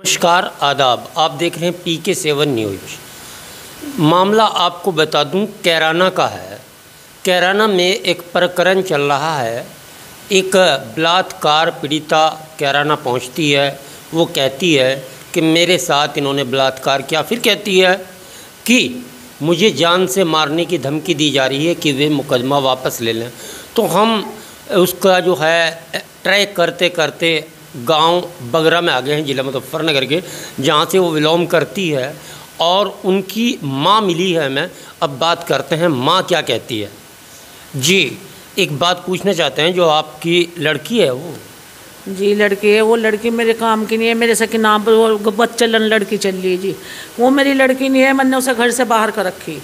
नमस्कार आदाब। आप देख रहे हैं PK7 न्यूज़। मामला आपको बता दूं कैराना का है। कैराना में एक प्रकरण चल रहा है। एक बलात्कार पीड़िता कैराना पहुंचती है। वो कहती है कि मेरे साथ इन्होंने बलात्कार किया। फिर कहती है कि मुझे जान से मारने की धमकी दी जा रही है कि वे मुकदमा वापस ले लें। तो हम उसका जो है ट्रैक करते करते गांव बगरा में आ गए हैं, ज़िला मुजफ्फरनगर के, जहां से वो विलोम करती है और उनकी माँ मिली है हमें। अब बात करते हैं माँ क्या कहती है। जी, एक बात पूछना चाहते हैं, जो आपकी लड़की है वो? जी लड़की है। वो लड़की मेरे काम की नहीं है। मेरे से के नाम पर वो बच्चलन लड़की चल रही है जी। वो मेरी लड़की नहीं है। मैंने उसे घर से बाहर कर रखी।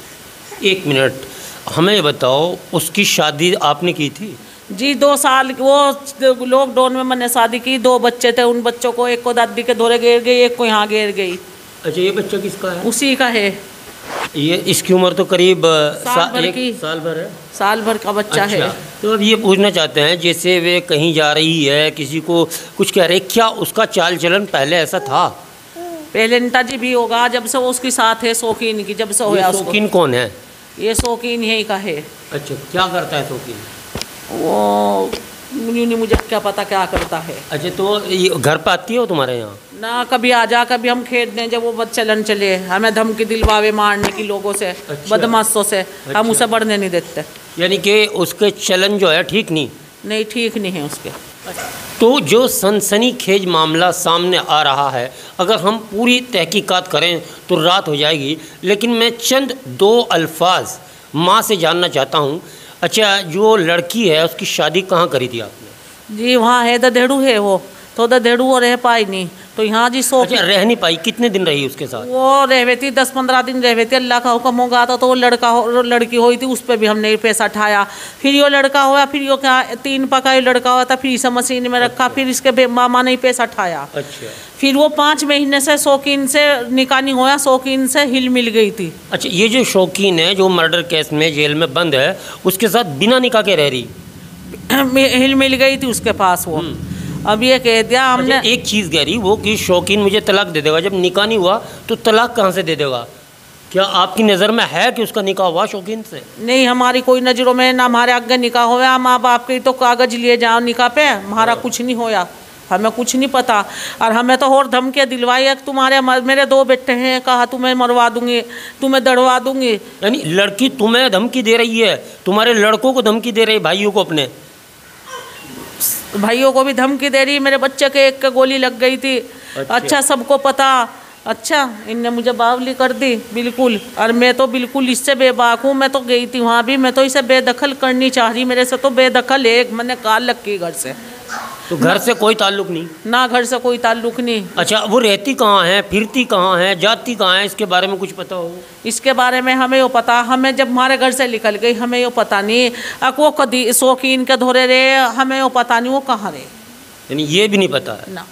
एक मिनट, हमें ये बताओ, उसकी शादी आपने की थी? जी 2 साल वो लॉकडाउन में मैंने शादी की। 2 बच्चे थे। उन बच्चों को एक को दादी के धोरे गिर गई, एक को यहाँ गिर गई। अच्छा, ये बच्चा किसका है? उसी का है। ये इसकी उम्र तो करीब साल भर है। साल भर का बच्चा अच्छा, है। तो अब ये पूछना चाहते हैं, जैसे वे कहीं जा रही है, किसी को कुछ कह रहे, क्या उसका चाल चलन पहले ऐसा था? पहले नेता जी भी होगा, जब से वो उसके साथ है शौकीन की, जब से होया। शौकीन कौन है? ये शौकीन यही का है। अच्छा, क्या करता है शौकीन? वो नहीं, मुझे क्या पता क्या करता है। अच्छा, तो ये घर पर आती है वो तुम्हारे यहाँ? ना, कभी आ जा, कभी हम खेत दें जब वो चलन चले। हमें धमकी दिलवावे मारने की लोगों से। अच्छा। बदमाशों से। अच्छा। हम उसे बढ़ने नहीं देते। यानी कि उसके चलन जो है ठीक नहीं ठीक नहीं है उसके। तो जो सनसनीखेज मामला सामने आ रहा है, अगर हम पूरी तहकीकात करें तो रात हो जाएगी, लेकिन मैं चंद 2 अल्फाज माँ से जानना चाहता हूँ। अच्छा, जो लड़की है उसकी शादी कहाँ करी थी आपने? जी वहाँ है, ददेड़ू है वो। तो ददेड़ू वो रह पाई नहीं, तो यहाँ जी अच्छा, रह नहीं पाई। कितने दिन रही उसके साथ? वो रहती थी 10-15 दिन रहती। अल्लाह का हुक्म होगा तो वो लड़की हुई थी, उस पर भी हमने पैसा ठाया। फिर यो लड़का हुआ, फिर यो क्या 3 पका लड़का हुआ था, फिर इसे मशीन में रखा। फिर इसके मामा ने पैसा ठाया। अच्छा। फिर वो 5 महीने से शौकीन से निकाह नहीं हुआ, शौकीन से हिल मिल गई थी। अच्छा, ये जो शौकीन है, जो मर्डर केस में जेल में बंद है, उसके साथ बिना निकाह के रह रही? हिल मिल गई थी उसके पास वो। अब ये कह दिया हमने। अच्छा, एक चीज़ कह रही वो कि शौकीन मुझे तलाक दे देगा। जब निकाह नहीं हुआ तो तलाक कहाँ से दे देगा? क्या आपकी नज़र में है कि उसका निकाह हुआ शौकीन से? नहीं, हमारी कोई नज़रों में ना। हमारे आगे निकाह होया, माँ बाप के तो कागज लिए जाओ निकाह पे। हमारा कुछ नहीं होया, हमें कुछ नहीं पता। और हमें तो और धमकियाँ दिलवाई है, तुम्हारे मेरे 2 बेटे हैं, कहा तुम्हें मरवा दूंगी, तुम्हें दड़वा दूंगी। यानी लड़की तुम्हें धमकी दे रही है, तुम्हारे लड़कों को धमकी दे रही है, भाइयों को, अपने भाइयों को भी धमकी दे रही। मेरे बच्चे के एक गोली लग गई थी। अच्छा, सबको पता। अच्छा, इनने मुझे बावली कर दी बिल्कुल। और मैं तो बिल्कुल इससे बेबाक हूँ। मैं तो गई थी वहाँ भी, मैं तो इसे बेदखल करनी चाह रही। मेरे से तो बेदखल है। मैंने काल रखी घर से। तो घर से कोई ताल्लुक नहीं? ना, घर से कोई ताल्लुक नहीं। अच्छा, वो रहती कहाँ है, फिरती कहाँ है, जाती कहाँ है, इसके बारे में कुछ पता हो? इसके बारे में हमें वो पता। हमें जब हमारे घर से निकल गई हमें वो पता नहीं। वो कदी शौकीन के धोरे रहे, हमें वो पता नहीं वो कहाँ रहे। यानी ये भी नहीं पता है ना।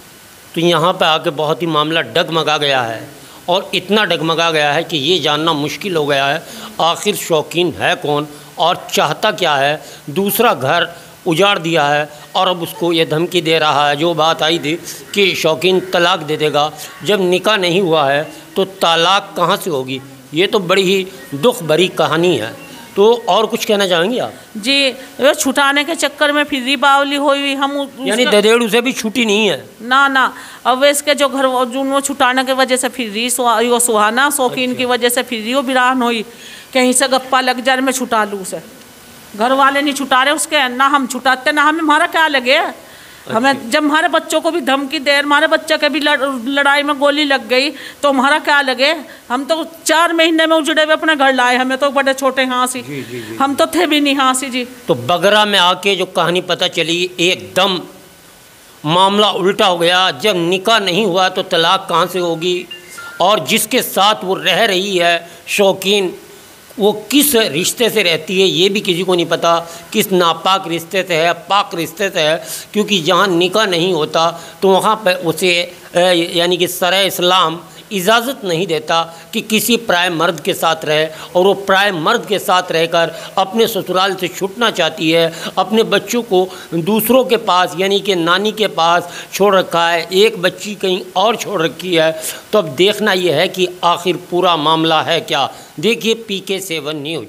तो यहाँ पे आके बहुत ही मामला डगमगा गया है, और इतना डगमगा गया है कि ये जानना मुश्किल हो गया है आखिर शौकीन है कौन और चाहता क्या है। दूसरा घर उजाड़ दिया है और अब उसको ये धमकी दे रहा है। जो बात आई थी कि शौकीन तलाक दे देगा, जब निकाह नहीं हुआ है तो तलाक कहाँ से होगी? ये तो बड़ी ही दुख भरी कहानी है। तो और कुछ कहना चाहेंगी आप? जी, वो छुटाने के चक्कर में फिर बावली हुई हम। यानी ददेड़ू से भी छुटी नहीं है? ना। अब इसके जो घर वो छुटाने की वजह से फिर सुहाना शौकीन की वजह से फिर वो बिरान हुई। कहीं से गप्पा लग जाए मैं छुटा लूँ उसे। घर वाले नहीं छुटा रहे उसके, ना हम छुटाते, ना हमें। हमारा क्या लगे? हमें जब हमारे बच्चों को भी धमकी दे, हमारे बच्चे के भी लड़ाई में गोली लग गई, तो हमारा क्या लगे? हम तो 4 महीने में उजड़े हुए अपने घर लाए। हमें तो बड़े छोटे हाँ सी। हम तो थे भी नहीं हाँ सी जी। तो बगरा में आके जो कहानी पता चली, एकदम मामला उल्टा हो गया। जब निकाह नहीं हुआ तो तलाक कहाँ से होगी? और जिसके साथ वो रह रही है शौकीन, वो किस रिश्ते से रहती है ये भी किसी को नहीं पता। किस नापाक रिश्ते से है, पाक रिश्ते से है, क्योंकि जहाँ निकाह नहीं होता तो वहाँ पर उसे यानी कि सरे इस्लाम इजाज़त नहीं देता कि किसी पराए मर्द के साथ रहे, और वो पराए मर्द के साथ रहकर अपने ससुराल से छूटना चाहती है, अपने बच्चों को दूसरों के पास यानी कि नानी के पास छोड़ रखा है, एक बच्ची कहीं और छोड़ रखी है। तो अब देखना यह है कि आखिर पूरा मामला है क्या। देखिए PK7 न्यूज़।